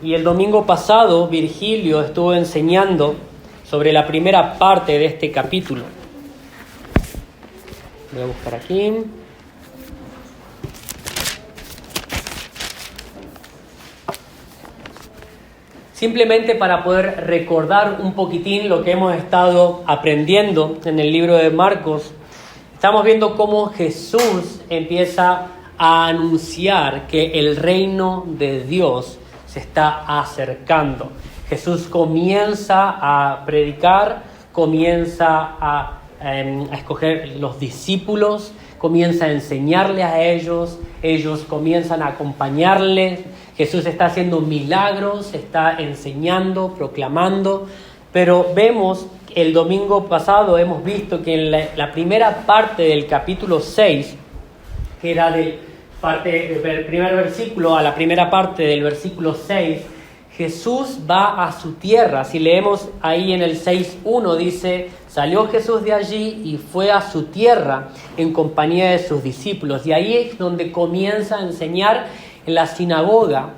Y el domingo pasado Virgilio estuvo enseñando sobre la primera parte de este capítulo. Voy a buscar aquí. Simplemente para poder recordar un poquitín lo que hemos estado aprendiendo en el libro de Marcos, estamos viendo cómo Jesús empieza a anunciar que el reino de Dios se está acercando. Jesús comienza a predicar, comienza a escoger los discípulos, comienza a enseñarles a ellos comienzan a acompañarles. Jesús está haciendo milagros, está enseñando, proclamando, pero vemos, el domingo pasado hemos visto que en la primera parte del capítulo 6, que era del primer versículo a la primera parte del versículo 6, Jesús va a su tierra. Si leemos ahí en el 6:1 dice: salió Jesús de allí y fue a su tierra en compañía de sus discípulos. Y ahí es donde comienza a enseñar en la sinagoga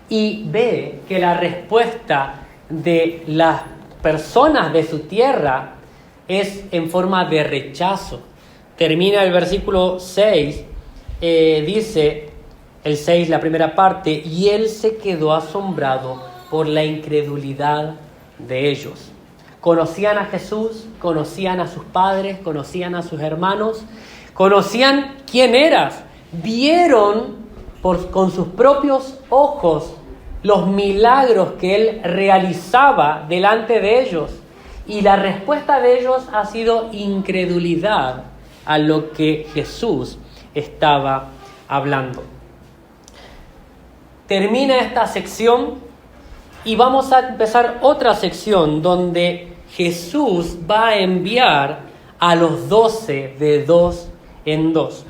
y ve que la respuesta de las personas de su tierra es en forma de rechazo. Termina el versículo 6, dice el 6, la primera parte: y él se quedó asombrado por la incredulidad de ellos. Conocían a Jesús, conocían a sus padres, conocían a sus hermanos, conocían quién eras, vieron con sus propios ojos los milagros que él realizaba delante de ellos, y la respuesta de ellos ha sido incredulidad a lo que Jesús estaba hablando. Termina esta sección y vamos a empezar otra sección donde Jesús va a enviar a los 12 de dos en dos.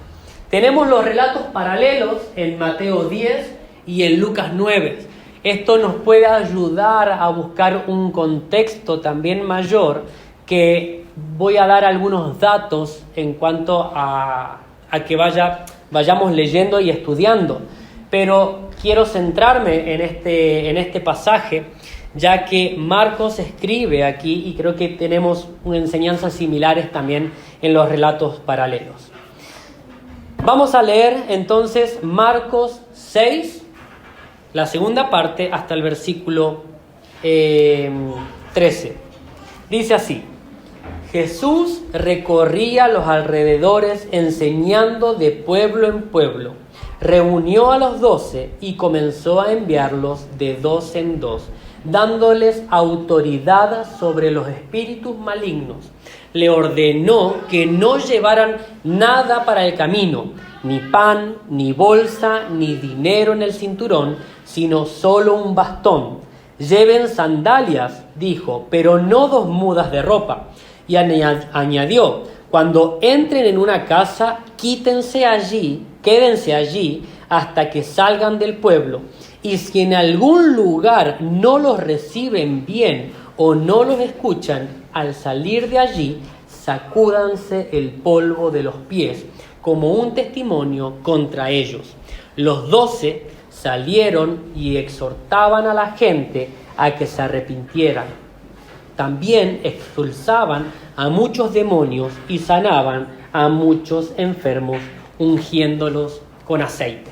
Tenemos los relatos paralelos en Mateo 10 y en Lucas 9. Esto nos puede ayudar a buscar un contexto también mayor, que voy a dar algunos datos en cuanto a que vayamos leyendo y estudiando. Pero quiero centrarme en este pasaje, ya que Marcos escribe aquí y creo que tenemos enseñanzas similares también en los relatos paralelos. Vamos a leer entonces Marcos 6, la segunda parte, hasta el versículo 13. Dice así: Jesús recorría los alrededores enseñando de pueblo en pueblo. Reunió a los 12 y comenzó a enviarlos de dos en dos, dándoles autoridad sobre los espíritus malignos. Le ordenó que no llevaran nada para el camino, ni pan, ni bolsa, ni dinero en el cinturón, sino solo un bastón. Lleven sandalias, dijo, pero no 2 mudas de ropa. Y añadió: cuando entren en una casa, quédense allí hasta que salgan del pueblo. Y si en algún lugar no los reciben bien o no los escuchan, al salir de allí, sacúdanse el polvo de los pies como un testimonio contra ellos. Los 12 salieron y exhortaban a la gente a que se arrepintieran. También expulsaban a muchos demonios y sanaban a muchos enfermos, ungiéndolos con aceite.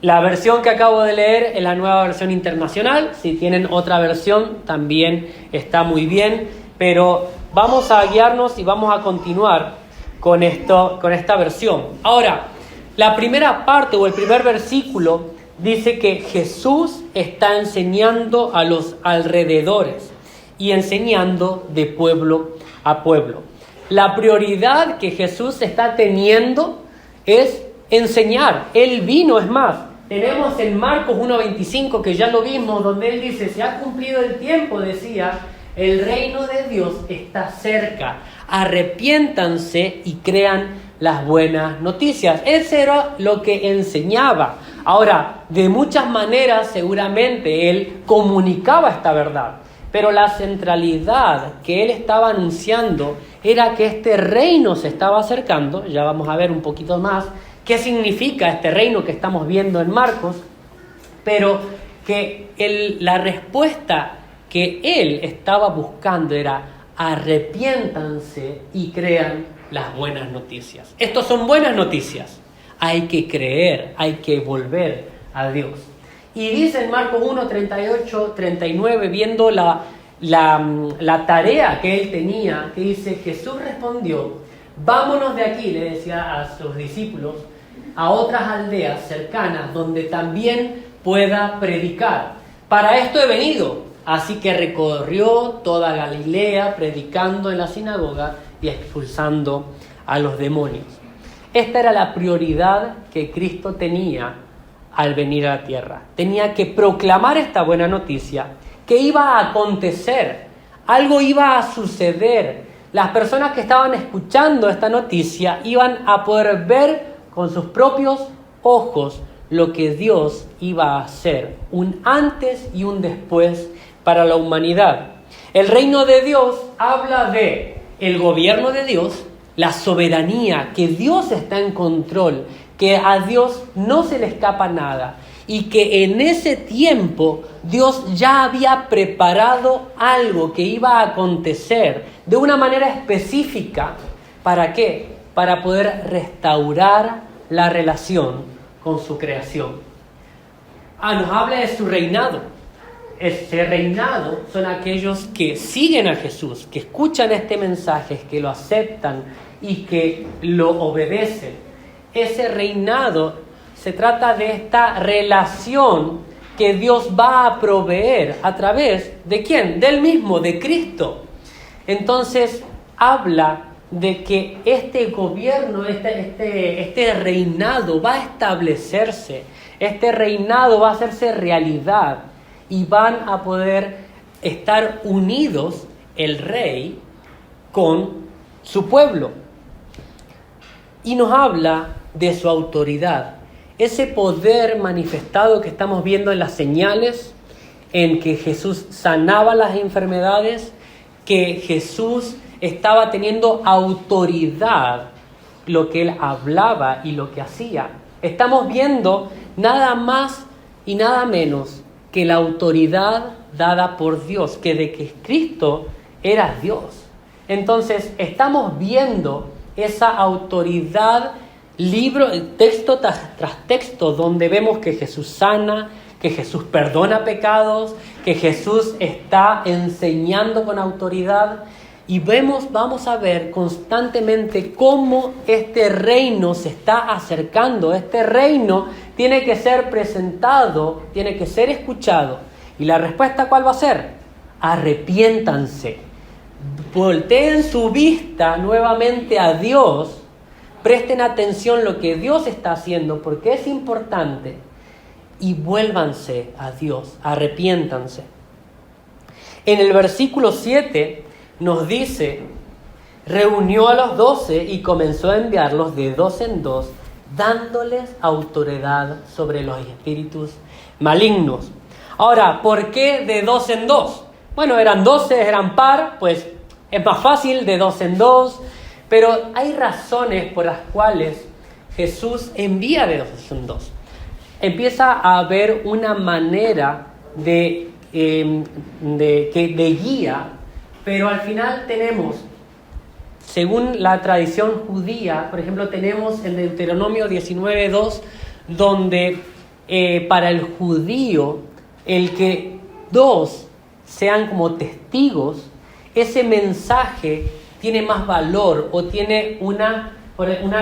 La versión que acabo de leer es la Nueva Versión Internacional. Si tienen otra versión también está muy bien, pero vamos a guiarnos y vamos a continuar con esta versión. Ahora, la primera parte o el primer versículo dice que Jesús está enseñando a los alrededores y enseñando de pueblo a pueblo. La prioridad que Jesús está teniendo es enseñar. Él vino, es más, tenemos en Marcos 1:25, que ya lo vimos, donde él dice: se ha cumplido el tiempo, decía, el reino de Dios está cerca, arrepiéntanse y crean las buenas noticias. Eso era lo que enseñaba. Ahora, de muchas maneras seguramente él comunicaba esta verdad, pero la centralidad que él estaba anunciando era que este reino se estaba acercando. Ya vamos a ver un poquito más qué significa este reino que estamos viendo en Marcos, pero que la respuesta que él estaba buscando era: arrepiéntanse y crean las buenas noticias. Estas son buenas noticias. Hay que creer, hay que volver a Dios. Y dice en Marcos 1, 38, 39, viendo la tarea que él tenía, que dice: Jesús respondió: vámonos de aquí, le decía a sus discípulos, a otras aldeas cercanas donde también pueda predicar. Para esto he venido. Así que recorrió toda Galilea, predicando en la sinagoga y expulsando a los demonios. Esta era la prioridad que Cristo tenía al venir a la tierra. Tenía que proclamar esta buena noticia, que iba a acontecer, algo iba a suceder. Las personas que estaban escuchando esta noticia iban a poder ver con sus propios ojos lo que Dios iba a hacer, un antes y un después para la humanidad. El reino de Dios habla de el gobierno de Dios, la soberanía, que Dios está en control, que a Dios no se le escapa nada y que en ese tiempo Dios ya había preparado algo que iba a acontecer de una manera específica. ¿Para qué? Para poder restaurar la relación con su creación. Nos habla de su reinado. Ese reinado son aquellos que siguen a Jesús, que escuchan este mensaje, que lo aceptan y que lo obedecen. Ese reinado se trata de esta relación que Dios va a proveer a través ¿de quién? Del mismo, de Cristo. Entonces habla de que este gobierno, este reinado va a establecerse, este reinado va a hacerse realidad y van a poder estar unidos el rey con su pueblo. Y nos habla de su autoridad, ese poder manifestado que estamos viendo en las señales, en que Jesús sanaba las enfermedades, que Jesús estaba teniendo autoridad, lo que él hablaba y lo que hacía. Estamos viendo nada más y nada menos que la autoridad dada por Dios, que de que Cristo era Dios. Entonces estamos viendo esa autoridad, texto tras texto, donde vemos que Jesús sana, que Jesús perdona pecados, que Jesús está enseñando con autoridad. Y vamos a ver constantemente cómo este reino se está acercando. Este reino tiene que ser presentado, tiene que ser escuchado. ¿Y la respuesta cuál va a ser? Arrepiéntanse. Volteen su vista nuevamente a Dios. Presten atención a lo que Dios está haciendo, porque es importante. Y vuélvanse a Dios, arrepiéntanse. En el versículo 7 nos dice: reunió a los 12 y comenzó a enviarlos de 2 en 2, dándoles autoridad sobre los espíritus malignos. Ahora, ¿por qué de 2 en 2? Bueno, eran 12, eran par, pues es más fácil de 2 en 2, pero hay razones por las cuales Jesús envía de 2 en 2. Empieza a haber una manera de guía, pero al final tenemos, según la tradición judía, por ejemplo, tenemos en Deuteronomio 19:2, donde para el judío, el que 2 sean como testigos, ese mensaje tiene más valor o tiene una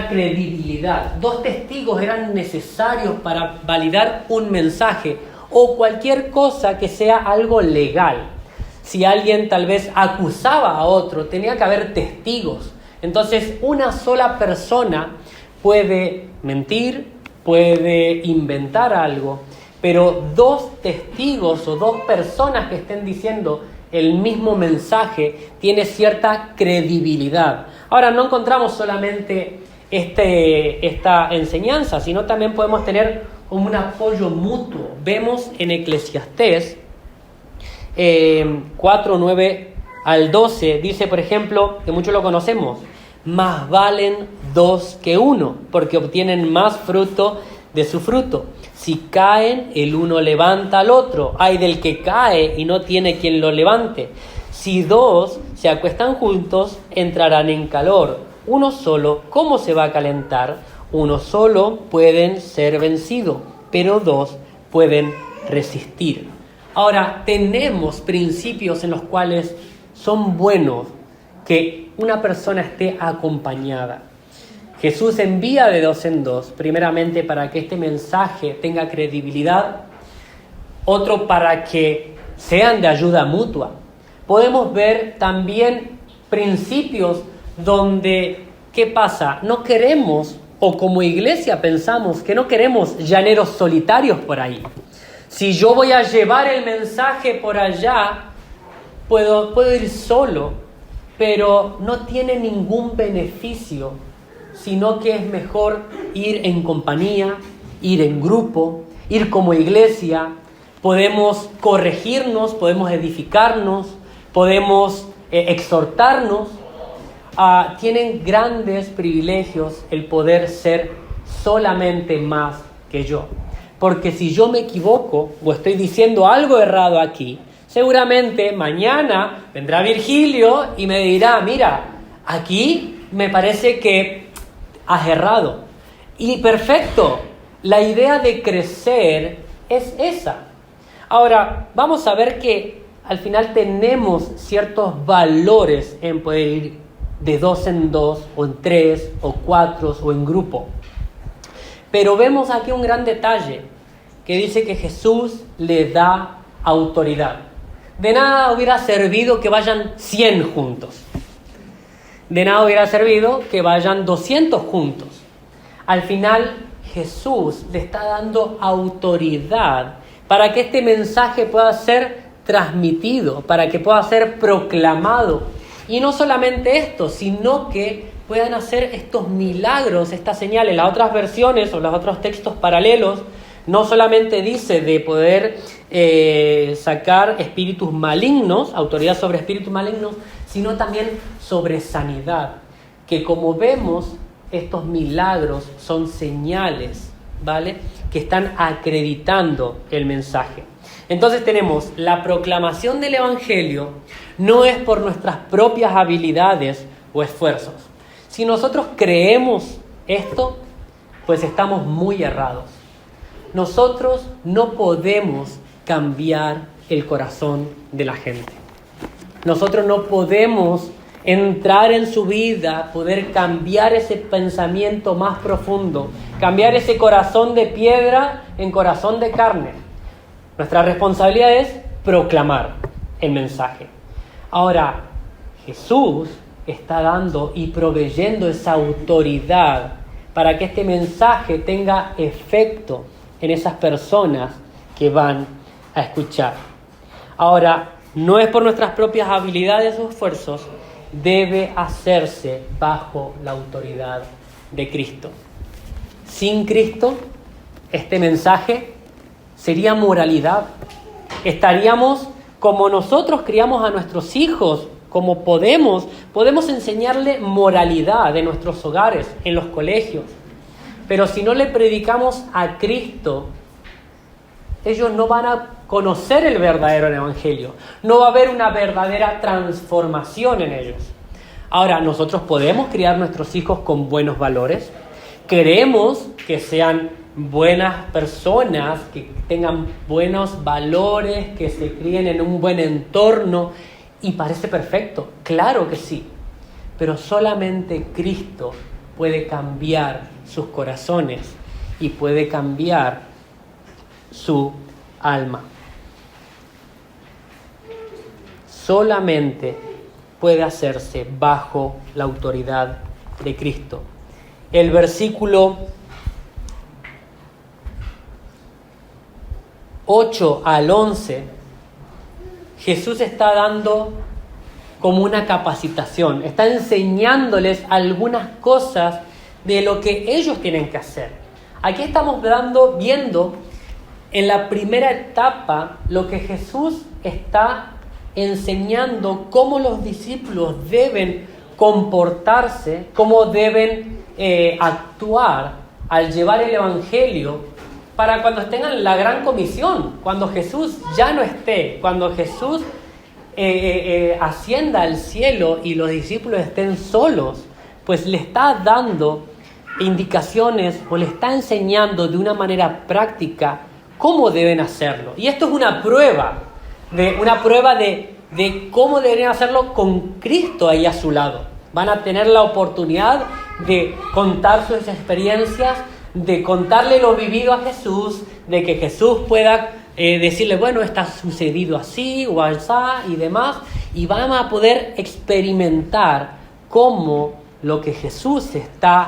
credibilidad. 2 testigos eran necesarios para validar un mensaje o cualquier cosa que sea algo legal. Si alguien tal vez acusaba a otro, tenía que haber testigos. Entonces, una sola persona puede mentir, puede inventar algo, pero 2 testigos o 2 personas que estén diciendo el mismo mensaje tiene cierta credibilidad. Ahora, no encontramos solamente esta enseñanza, sino también podemos tener como un apoyo mutuo. Vemos en Eclesiastés 4, 9 al 12, dice, por ejemplo, que muchos lo conocemos: más valen 2 que 1, porque obtienen más fruto de su fruto. Si caen, el uno levanta al otro. Ay del que cae y no tiene quien lo levante. Si dos se acuestan juntos, entrarán en calor. Uno solo, ¿cómo se va a calentar? Uno solo pueden ser vencido, pero dos pueden resistir. Ahora, tenemos principios en los cuales son buenos que una persona esté acompañada. Jesús envía de dos en dos, primeramente para que este mensaje tenga credibilidad, otro para que sean de ayuda mutua. Podemos ver también principios donde, ¿qué pasa? No queremos, o como iglesia pensamos que no queremos llaneros solitarios por ahí. Si yo voy a llevar el mensaje por allá, puedo ir solo, pero no tiene ningún beneficio, sino que es mejor ir en compañía, ir en grupo, ir como iglesia. Podemos corregirnos, podemos edificarnos, podemos exhortarnos. Tienen grandes privilegios el poder ser solamente más que yo. Porque si yo me equivoco o estoy diciendo algo errado aquí, seguramente mañana vendrá Virgilio y me dirá, mira, aquí me parece que has errado. Y perfecto, la idea de crecer es esa. Ahora, vamos a ver que al final tenemos ciertos valores en poder ir de dos en dos, o en tres, o cuatro, o en grupo. Pero vemos aquí un gran detalle que dice que Jesús le da autoridad. De nada hubiera servido que vayan 100 juntos. De nada hubiera servido que vayan 200 juntos. Al final, Jesús le está dando autoridad para que este mensaje pueda ser transmitido, para que pueda ser proclamado. Y no solamente esto, sino que puedan hacer estos milagros, estas señales. Las otras versiones o los otros textos paralelos no solamente dice de poder sacar espíritus malignos, autoridad sobre espíritus malignos, sino también sobre sanidad. Que como vemos, estos milagros son señales, ¿vale?, que están acreditando el mensaje. Entonces tenemos la proclamación del Evangelio, no es por nuestras propias habilidades o esfuerzos. Si nosotros creemos esto, pues estamos muy errados. Nosotros no podemos cambiar el corazón de la gente. Nosotros no podemos entrar en su vida, poder cambiar ese pensamiento más profundo, cambiar ese corazón de piedra en corazón de carne. Nuestra responsabilidad es proclamar el mensaje. Ahora, Jesús está dando y proveyendo esa autoridad para que este mensaje tenga efecto en esas personas que van a escuchar. Ahora, no es por nuestras propias habilidades o esfuerzos, debe hacerse bajo la autoridad de Cristo. Sin Cristo, este mensaje sería moralidad. Estaríamos como nosotros criamos a nuestros hijos, como podemos enseñarle moralidad en nuestros hogares, en los colegios. Pero si no le predicamos a Cristo, ellos no van a conocer el verdadero evangelio. No va a haber una verdadera transformación en ellos. Ahora, nosotros podemos criar nuestros hijos con buenos valores. Queremos que sean buenas personas, que tengan buenos valores, que se críen en un buen entorno. Y parece perfecto, claro que sí. Pero solamente Cristo puede cambiar sus corazones y puede cambiar su alma. Solamente puede hacerse bajo la autoridad de Cristo. El versículo 8 al 11, Jesús está dando como una capacitación, está enseñándoles algunas cosas de lo que ellos tienen que hacer. Aquí estamos viendo en la primera etapa lo que Jesús está enseñando, cómo los discípulos deben comportarse, cómo deben actuar al llevar el Evangelio para cuando tengan la gran comisión, cuando Jesús ya no esté, cuando Jesús ascienda al cielo y los discípulos estén solos, pues le está dando indicaciones o le está enseñando de una manera práctica cómo deben hacerlo. Y esto es una prueba de cómo deberían hacerlo con Cristo ahí a su lado. Van a tener la oportunidad de contar sus experiencias, de contarle lo vivido a Jesús, de que Jesús pueda decirle, bueno, está sucedido así o así y demás, y van a poder experimentar cómo lo que Jesús está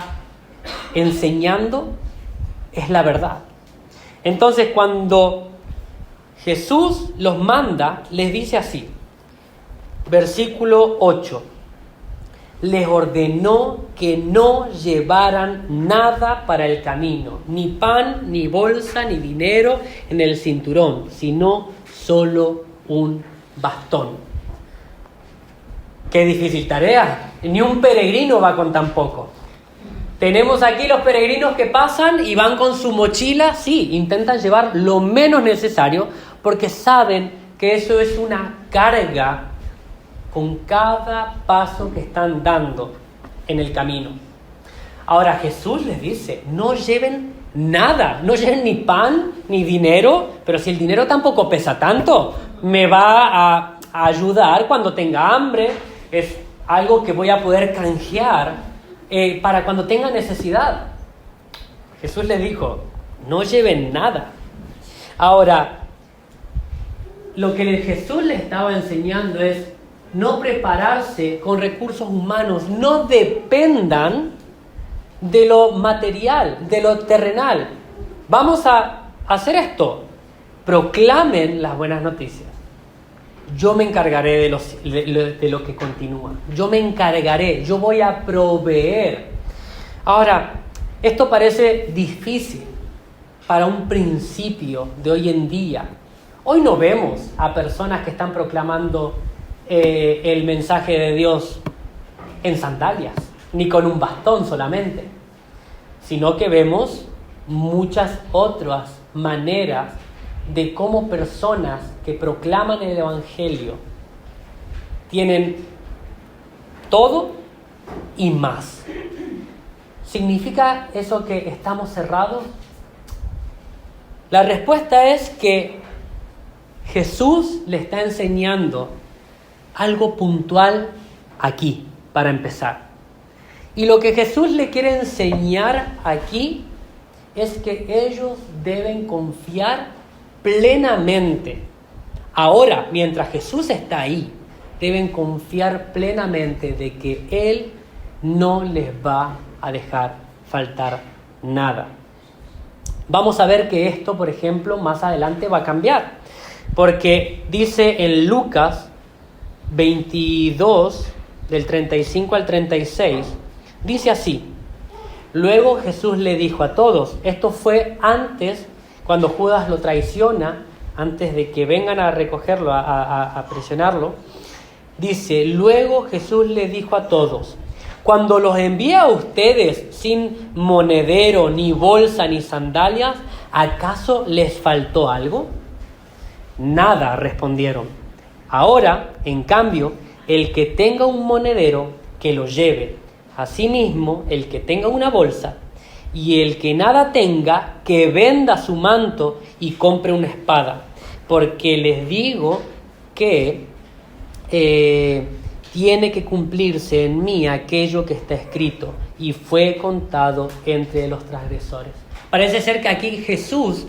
enseñando es la verdad. Entonces, cuando Jesús los manda, les dice así, versículo 8, les ordenó que no llevaran nada para el camino, ni pan, ni bolsa, ni dinero en el cinturón, sino solo un bastón. Qué difícil tarea, ni un peregrino va con tan poco. Tenemos aquí los peregrinos que pasan y van con su mochila, sí, intentan llevar lo menos necesario porque saben que eso es una carga con cada paso que están dando en el camino. Ahora Jesús les dice, no lleven nada, no lleven ni pan ni dinero, pero si el dinero tampoco pesa tanto, me va a ayudar cuando tenga hambre, es algo que voy a poder canjear para cuando tenga necesidad. Jesús les dijo, no lleven nada. Ahora, lo que Jesús les estaba enseñando es no prepararse con recursos humanos, no dependan de lo material, de lo terrenal. Vamos a hacer esto, proclamen las buenas noticias. Yo me encargaré de lo que continúa. Yo me encargaré, yo voy a proveer. Ahora, esto parece difícil para un principio de hoy en día. Hoy no vemos a personas que están proclamando el mensaje de Dios en sandalias, ni con un bastón solamente, sino que vemos muchas otras maneras de cómo personas que proclaman el Evangelio tienen todo y más. ¿Significa eso que estamos cerrados? La respuesta es que Jesús le está enseñando algo puntual aquí, para empezar. Y lo que Jesús le quiere enseñar aquí es que ellos deben confiar plenamente. Ahora, mientras Jesús está ahí, deben confiar plenamente de que Él no les va a dejar faltar nada. Vamos a ver que esto, por ejemplo, más adelante va a cambiar. Porque dice en Lucas 22, del 35 al 36, dice así: luego Jesús le dijo a todos, esto fue antes, cuando Judas lo traiciona, antes de que vengan a recogerlo, a presionarlo, dice, luego Jesús le dijo a todos, cuando los envíe a ustedes sin monedero, ni bolsa, ni sandalias, ¿acaso les faltó algo? Nada, respondieron. Ahora, en cambio, el que tenga un monedero, que lo lleve. Asimismo, el que tenga una bolsa, y el que nada tenga, que venda su manto y compre una espada. Porque les digo que tiene que cumplirse en mí aquello que está escrito, y fue contado entre los transgresores. Parece ser que aquí Jesús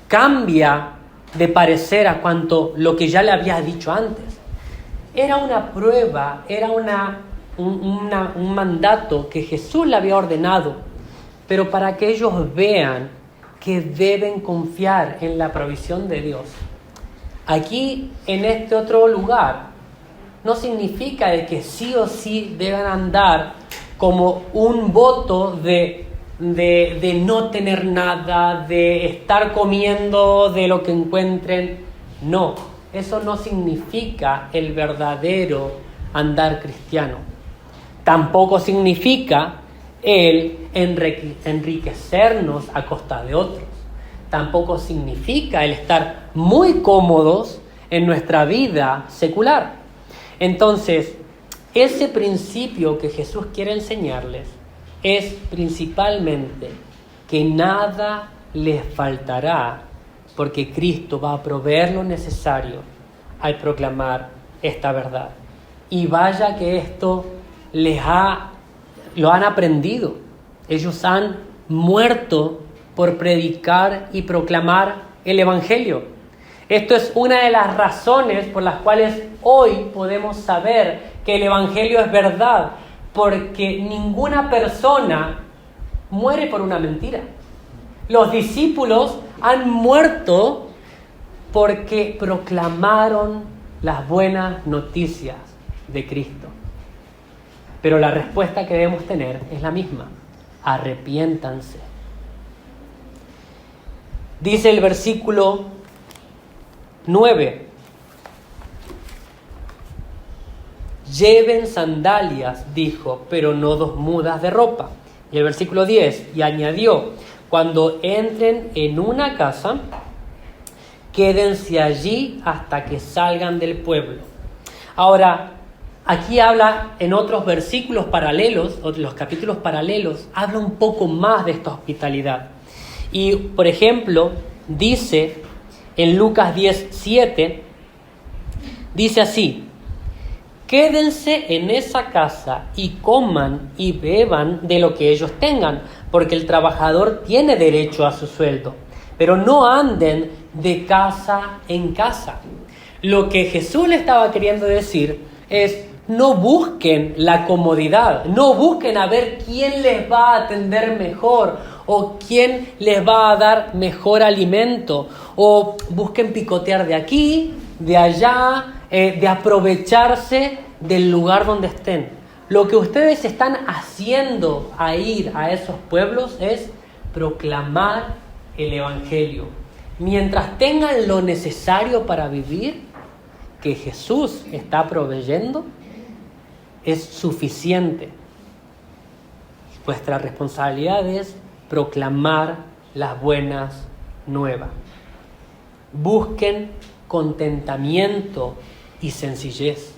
cambia de parecer a cuanto lo que ya le había dicho antes. Era una prueba, era un mandato que Jesús le había ordenado, pero para que ellos vean que deben confiar en la provisión de Dios. Aquí, en este otro lugar, no significa de que sí o sí deben andar como un voto de no tener nada, de estar comiendo de lo que encuentren. No, eso no significa el verdadero andar cristiano. Tampoco significa el enriquecernos a costa de otros. Tampoco significa el estar muy cómodos en nuestra vida secular. Entonces, ese principio que Jesús quiere enseñarles es principalmente que nada les faltará, porque Cristo va a proveer lo necesario al proclamar esta verdad. Y vaya que esto lo han aprendido. Ellos han muerto por predicar y proclamar el Evangelio. Esto es una de las razones por las cuales hoy podemos saber que el Evangelio es verdad, porque ninguna persona muere por una mentira. Los discípulos han muerto porque proclamaron las buenas noticias de Cristo. Pero la respuesta que debemos tener es la misma: arrepiéntanse. Dice el versículo 9: lleven sandalias, dijo, pero no 2 mudas de ropa. Y el versículo 10, y añadió: cuando entren en una casa, quédense allí hasta que salgan del pueblo. Ahora, aquí habla en otros versículos paralelos, los capítulos paralelos, habla un poco más de esta hospitalidad. Y, por ejemplo, dice en Lucas 10:7, dice así: quédense en esa casa y coman y beban de lo que ellos tengan, porque el trabajador tiene derecho a su sueldo, pero no anden de casa en casa. Lo que Jesús le estaba queriendo decir es: no busquen la comodidad, no busquen a ver quién les va a atender mejor o quién les va a dar mejor alimento, o busquen picotear de aquí, de allá, de aprovecharse del lugar donde estén. Lo que ustedes están haciendo a ir a esos pueblos es proclamar el Evangelio. Mientras tengan lo necesario para vivir, que Jesús está proveyendo, es suficiente. Vuestra responsabilidad es proclamar las buenas nuevas. Busquen contentamiento y sencillez.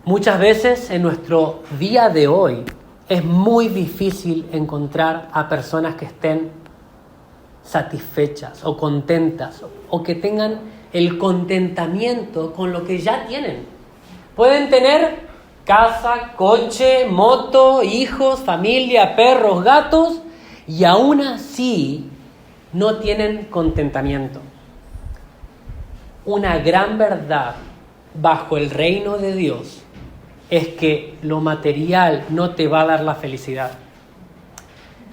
Muchas veces en nuestro día de hoy es muy difícil encontrar a personas que estén satisfechas o contentas o que tengan el contentamiento con lo que ya tienen. Pueden tener casa, coche, moto, hijos, familia, perros, gatos, y aún así no tienen contentamiento. Una gran verdad bajo el reino de Dios es que lo material no te va a dar la felicidad.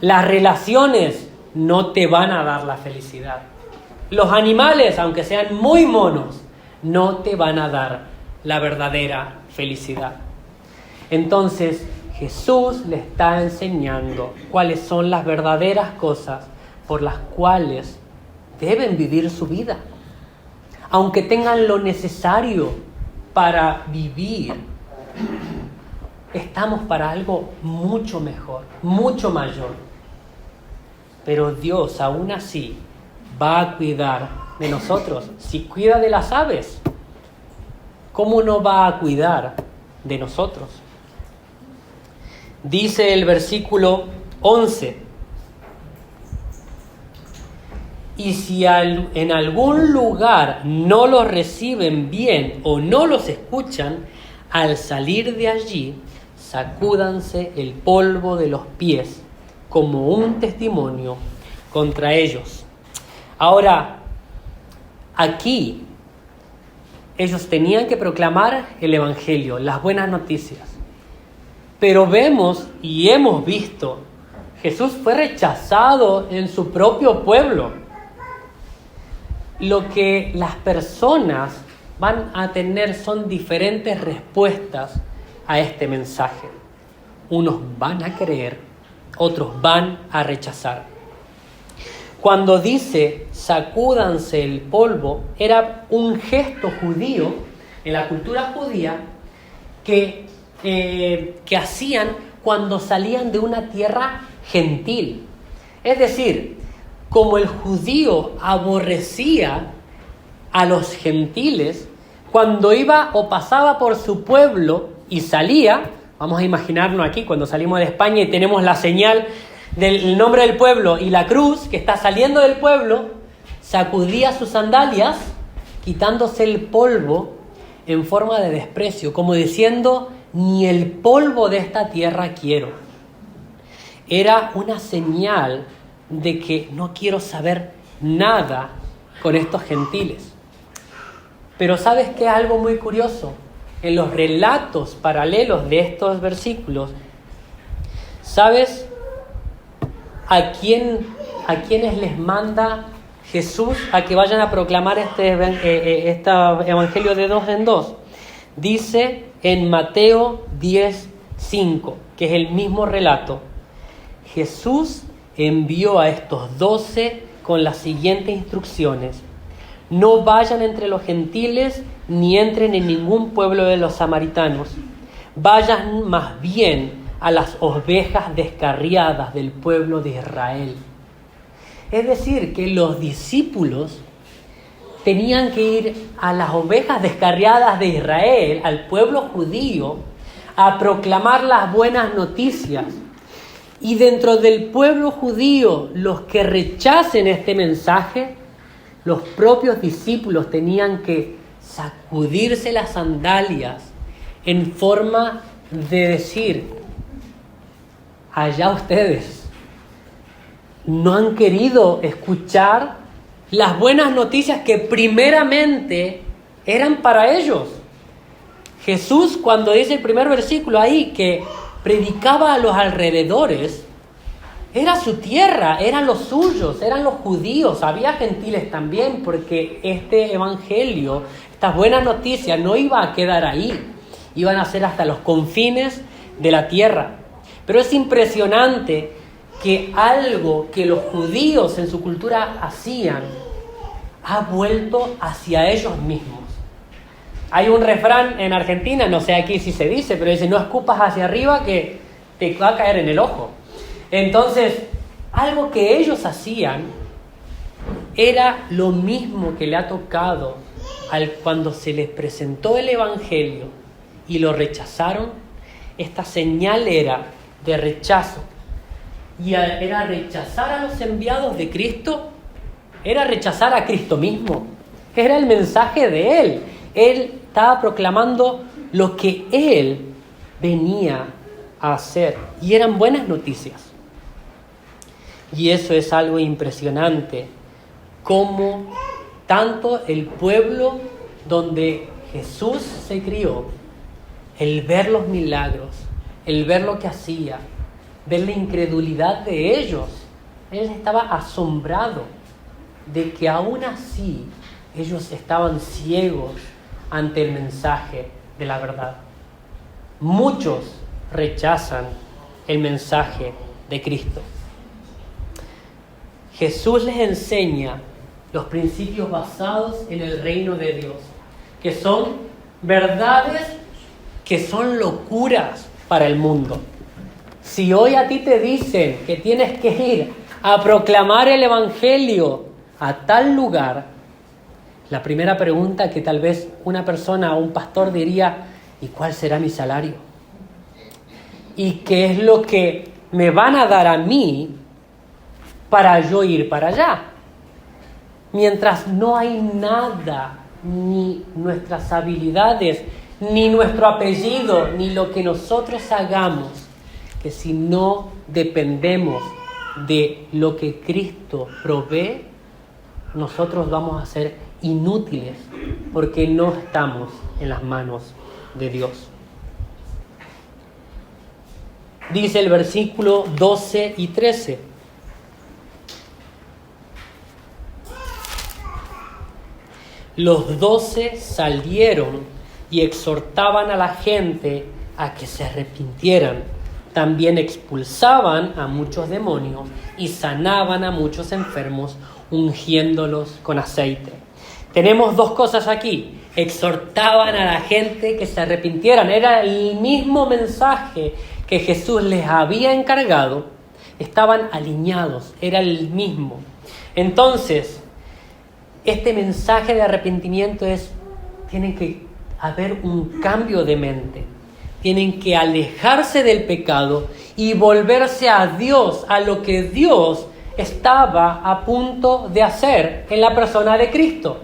Las relaciones no te van a dar la felicidad. Los animales, aunque sean muy monos, no te van a dar la verdadera felicidad. Entonces, Jesús le está enseñando cuáles son las verdaderas cosas por las cuales deben vivir su vida. Aunque tengan lo necesario para vivir, estamos para algo mucho mejor, mucho mayor. Pero Dios aún así va a cuidar de nosotros. Si cuida de las aves, ¿cómo no va a cuidar de nosotros? Dice el versículo 11: y si en algún lugar no los reciben bien o no los escuchan, al salir de allí, sacúdanse el polvo de los pies como un testimonio contra ellos. Ahora, aquí ellos tenían que proclamar el Evangelio, las buenas noticias. Pero vemos y hemos visto, Jesús fue rechazado en su propio pueblo. Lo que las personas van a tener son diferentes respuestas a este mensaje. Unos van a creer, otros van a rechazar. Cuando dice sacúdanse el polvo, era un gesto judío, en la cultura judía, que que hacían cuando salían de una tierra gentil. Es decir, como el judío aborrecía a los gentiles, cuando iba o pasaba por su pueblo y salía, vamos a imaginarnos aquí cuando salimos de España y tenemos la señal del nombre del pueblo y la cruz que está saliendo del pueblo, sacudía sus sandalias, quitándose el polvo en forma de desprecio, como diciendo, ni el polvo de esta tierra quiero. Era una señal de que no quiero saber nada con estos gentiles. Pero ¿sabes qué? Algo muy curioso. En los relatos paralelos de estos versículos, ¿sabes a quiénes les manda Jesús a que vayan a proclamar este evangelio de 2 en 2? Dice en Mateo 10:5, que es el mismo relato. Jesús envió a estos 12 con las siguientes instrucciones: no vayan entre los gentiles ni entren en ningún pueblo de los samaritanos. Vayan más bien a las ovejas descarriadas del pueblo de Israel. Es decir, que los discípulos tenían que ir a las ovejas descarriadas de Israel, al pueblo judío, a proclamar las buenas noticias. Y dentro del pueblo judío, los que rechacen este mensaje, los propios discípulos tenían que sacudirse las sandalias en forma de decir: allá ustedes, no han querido escuchar las buenas noticias que primeramente eran para ellos. Jesús, cuando dice el primer versículo ahí que predicaba a los alrededores, era su tierra, eran los suyos, eran los judíos, había gentiles también, porque este evangelio, estas buenas noticias no iba a quedar ahí, iban a ser hasta los confines de la tierra. Pero es impresionante que algo que los judíos en su cultura hacían ha vuelto hacia ellos mismos. Hay un refrán en Argentina, no sé aquí si se dice, pero dice: no escupas hacia arriba que te va a caer en el ojo. Entonces, algo que ellos hacían era lo mismo que le ha tocado cuando se les presentó el evangelio y lo rechazaron. Esta señal era de rechazo. Y era rechazar a los enviados de Cristo, era rechazar a Cristo mismo. Era el mensaje de Él. Él estaba proclamando lo que Él venía a hacer. Y eran buenas noticias. Y eso es algo impresionante, como tanto el pueblo donde Jesús se crió, el ver los milagros, el ver lo que hacía, ver la incredulidad de ellos. Él estaba asombrado de que aún así ellos estaban ciegos ante el mensaje de la verdad. Muchos rechazan el mensaje de Cristo. Jesús les enseña los principios basados en el reino de Dios, que son verdades que son locuras para el mundo. Si hoy a ti te dicen que tienes que ir a proclamar el evangelio a tal lugar, la primera pregunta que tal vez una persona o un pastor diría: ¿y cuál será mi salario? ¿Y qué es lo que me van a dar a mí para yo ir para allá? Mientras no hay nada, ni nuestras habilidades, ni nuestro apellido, ni lo que nosotros hagamos, que si no dependemos de lo que Cristo provee, nosotros vamos a ser inútiles, porque no estamos en las manos de Dios. Dice el versículo 12 y 13: los 12 salieron y exhortaban a la gente a que se arrepintieran. También expulsaban a muchos demonios y sanaban a muchos enfermos, ungiéndolos con aceite. Tenemos dos cosas aquí. exhortaban a la gente que se arrepintieran. Era el mismo mensaje que Jesús les había encargado. Estaban alineados, era el mismo. Entonces, este mensaje de arrepentimiento tiene que haber un cambio de mente. Tienen que alejarse del pecado y volverse a Dios, a lo que Dios estaba a punto de hacer en la persona de Cristo.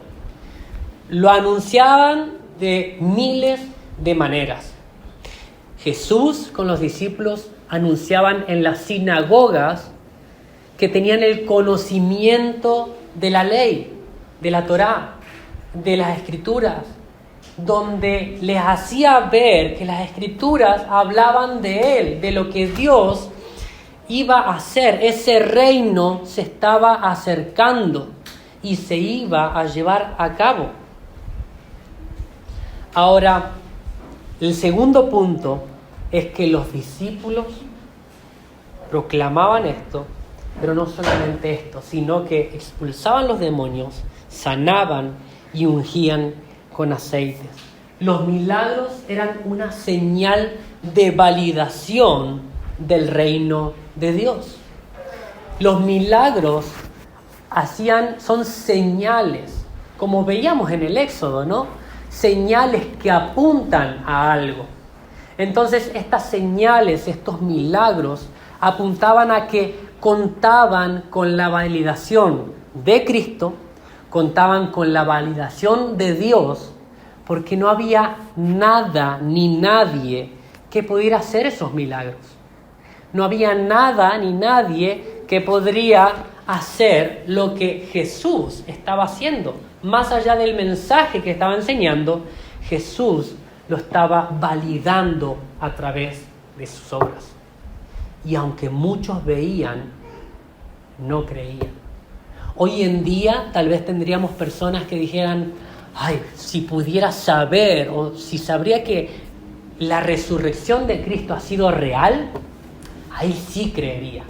Lo anunciaban de miles de maneras. Jesús con los discípulos anunciaban en las sinagogas que tenían el conocimiento de la ley, de la Torá, de las Escrituras, donde les hacía ver que las Escrituras hablaban de Él, de lo que Dios iba a hacer. Ese reino se estaba acercando y se iba a llevar a cabo. Ahora, el segundo punto es que los discípulos proclamaban esto, pero no solamente esto, sino que expulsaban los demonios, sanaban y ungían con aceites. Los milagros eran una señal de validación del reino de Dios. Los milagros son señales, como veíamos en el Éxodo, ¿no? Señales que apuntan a algo. Entonces, estas señales, estos milagros, apuntaban a que contaban con la validación de Cristo, contaban con la validación de Dios, porque no había nada ni nadie que pudiera hacer esos milagros. No había nada ni nadie que podría hacer lo que Jesús estaba haciendo. Más allá del mensaje que estaba enseñando, Jesús lo estaba validando a través de sus obras. Y aunque muchos veían, no creían. Hoy en día tal vez tendríamos personas que dijeran, ay, si pudiera saber o si sabría que la resurrección de Cristo ha sido real, ahí sí creería.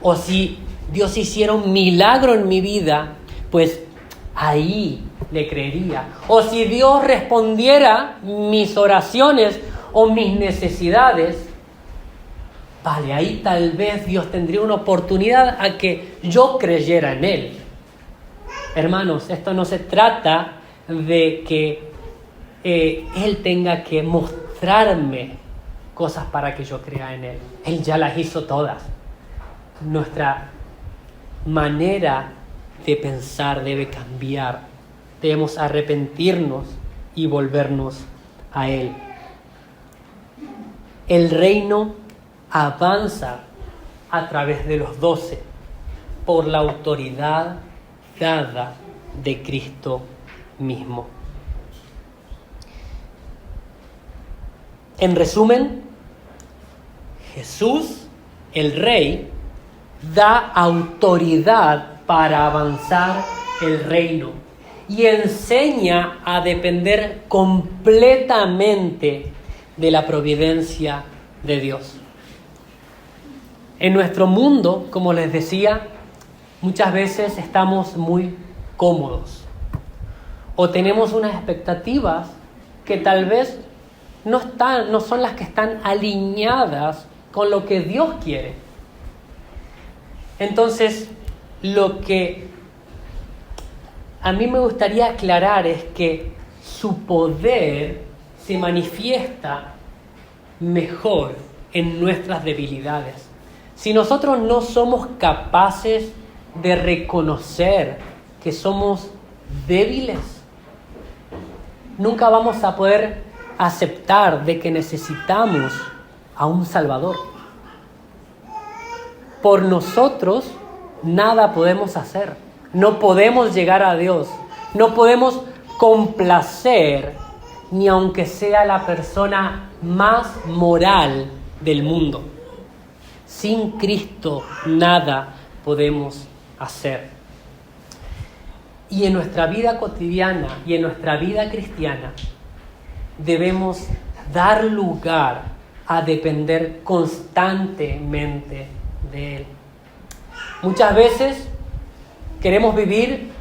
O si Dios hiciera un milagro en mi vida, pues ahí le creería. O si Dios respondiera mis oraciones o mis necesidades, vale, ahí tal vez Dios tendría una oportunidad a que yo creyera en Él. Hermanos, esto no se trata de que Él tenga que mostrarme cosas para que yo crea en Él. Él ya las hizo todas. Nuestra manera de pensar debe cambiar. Debemos arrepentirnos y volvernos a Él. El reino avanza a través de los 12 por la autoridad dada de Cristo mismo. En resumen, Jesús, el Rey, da autoridad para avanzar el reino y enseña a depender completamente de la providencia de Dios. En nuestro mundo, como les decía, muchas veces estamos muy cómodos o tenemos unas expectativas que tal vez no son las que están alineadas con lo que Dios quiere. Entonces, lo que a mí me gustaría aclarar es que su poder se manifiesta mejor en nuestras debilidades. Si nosotros no somos capaces de reconocer que somos débiles, nunca vamos a poder aceptar de que necesitamos a un Salvador. Por nosotros nada podemos hacer. No podemos llegar a Dios. No podemos complacer ni aunque sea la persona más moral del mundo. Sin Cristo nada podemos hacer. Y en nuestra vida cotidiana y en nuestra vida cristiana debemos dar lugar a depender constantemente de Él. Muchas veces queremos vivir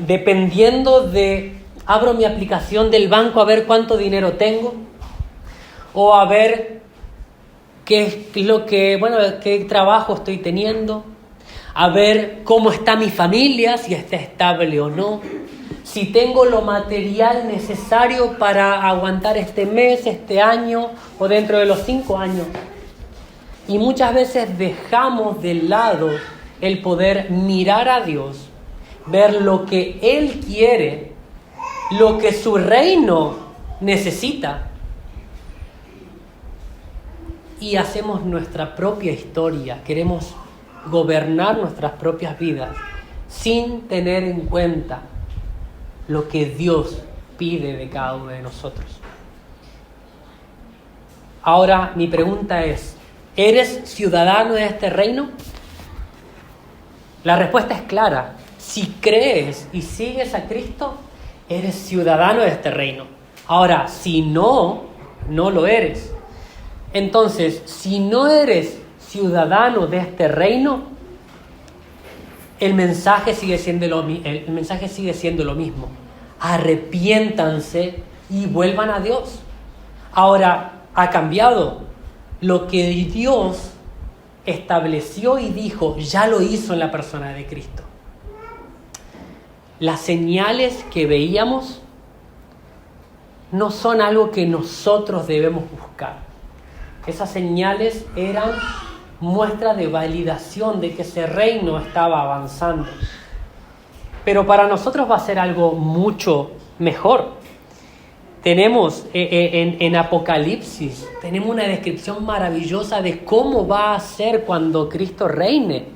dependiendo de Abro mi aplicación del banco a ver cuánto dinero tengo, o a ver qué trabajo estoy teniendo, a ver cómo está mi familia, si está estable o no, si tengo lo material necesario para aguantar este mes, este año o dentro de los 5 años. Y muchas veces dejamos de lado el poder mirar a Dios, ver lo que Él quiere, lo que su reino necesita, y hacemos nuestra propia historia. Queremos gobernar nuestras propias vidas sin tener en cuenta lo que Dios pide de cada uno de nosotros. Ahora, mi pregunta es, ¿eres ciudadano de este reino? La respuesta es clara. Si crees y sigues a Cristo, eres ciudadano de este reino. Ahora, si no lo eres. Entonces, si no eres ciudadano de este reino, el mensaje sigue siendo lo mismo. Arrepiéntanse y vuelvan a Dios. Ahora, ha cambiado. Lo que Dios estableció y dijo, ya lo hizo en la persona de Cristo. Las señales que veíamos no son algo que nosotros debemos buscar. Esas señales eran muestra de validación de que ese reino estaba avanzando. Pero para nosotros va a ser algo mucho mejor. Tenemos en Apocalipsis, tenemos una descripción maravillosa de cómo va a ser cuando Cristo reine.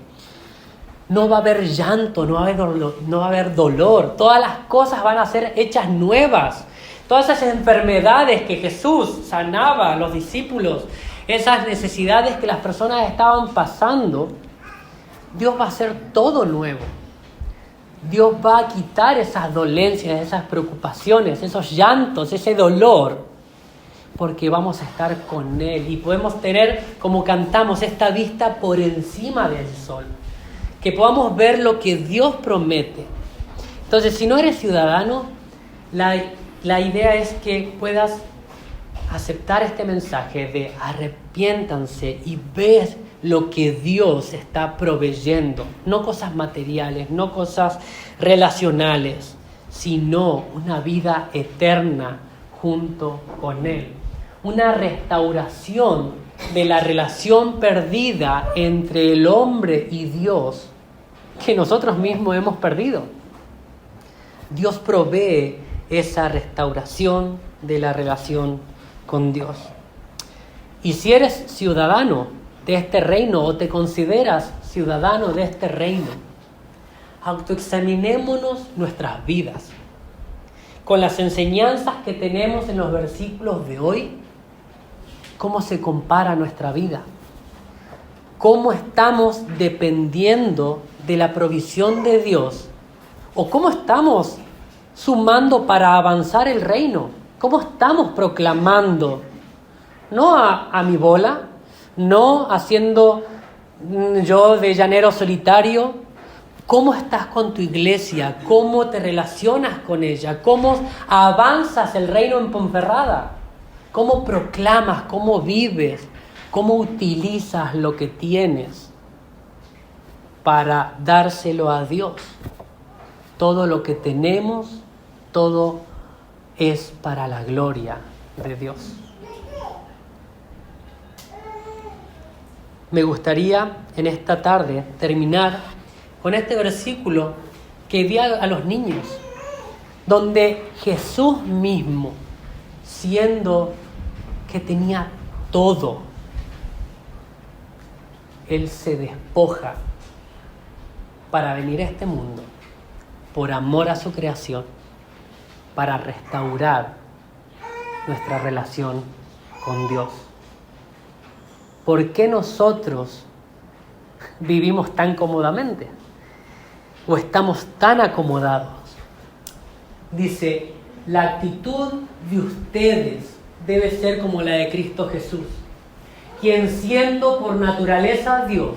No va a haber llanto, no va a haber dolor. Todas las cosas van a ser hechas nuevas. Todas esas enfermedades que Jesús sanaba a los discípulos, esas necesidades que las personas estaban pasando, Dios va a hacer todo nuevo. Dios va a quitar esas dolencias, esas preocupaciones, esos llantos, ese dolor, porque vamos a estar con Él y podemos tener, como cantamos, esta vista por encima del sol, que podamos ver lo que Dios promete. Entonces, si no eres ciudadano, la idea es que puedas aceptar este mensaje de arrepiéntanse y ves lo que Dios está proveyendo. No cosas materiales, no cosas relacionales, sino una vida eterna junto con Él. Una restauración de la relación perdida entre el hombre y Dios que nosotros mismos hemos perdido. Dios provee esa restauración de la relación con Dios. Y si eres ciudadano de este reino o te consideras ciudadano de este reino, autoexaminémonos nuestras vidas. Con las enseñanzas que tenemos en los versículos de hoy, ¿cómo se compara nuestra vida? ¿Cómo estamos dependiendo de la provisión de Dios? ¿O cómo estamos sumando para avanzar el reino? ¿Cómo estamos proclamando? No a mi bola, no haciendo yo de llanero solitario. ¿Cómo estás con tu iglesia? ¿Cómo te relacionas con ella? ¿Cómo avanzas el reino en Ponferrada? ¿Cómo proclamas? ¿Cómo vives? ¿Cómo utilizas lo que tienes para dárselo a Dios? Todo lo que tenemos, todo es para la gloria de Dios. Me gustaría en esta tarde terminar con este versículo que di a los niños, donde Jesús mismo, siendo que tenía todo, Él se despoja para venir a este mundo por amor a su creación, para restaurar nuestra relación con Dios. ¿Por qué nosotros vivimos tan cómodamente? ¿O estamos tan acomodados? Dice, la actitud de ustedes debe ser como la de Cristo Jesús, quien siendo por naturaleza Dios,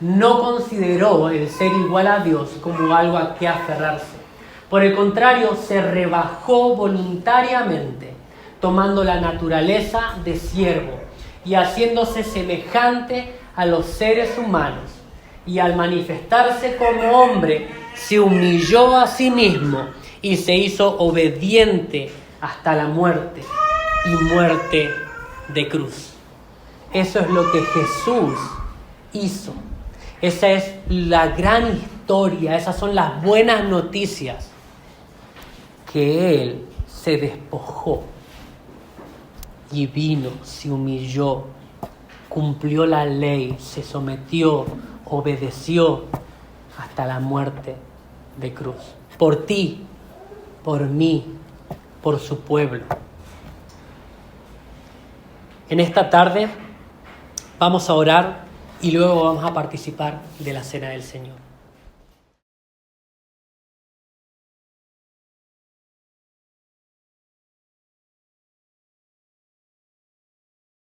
no consideró el ser igual a Dios como algo a que aferrarse. Por el contrario, se rebajó voluntariamente, tomando la naturaleza de siervo y haciéndose semejante a los seres humanos. Y al manifestarse como hombre, se humilló a sí mismo y se hizo obediente hasta la muerte y muerte de cruz. Eso es lo que Jesús hizo. Esa es la gran historia, esas son las buenas noticias, que Él se despojó y vino, se humilló, cumplió la ley, se sometió, obedeció hasta la muerte de cruz. Por ti, por mí, por su pueblo. En esta tarde vamos a orar y luego vamos a participar de la Cena del Señor.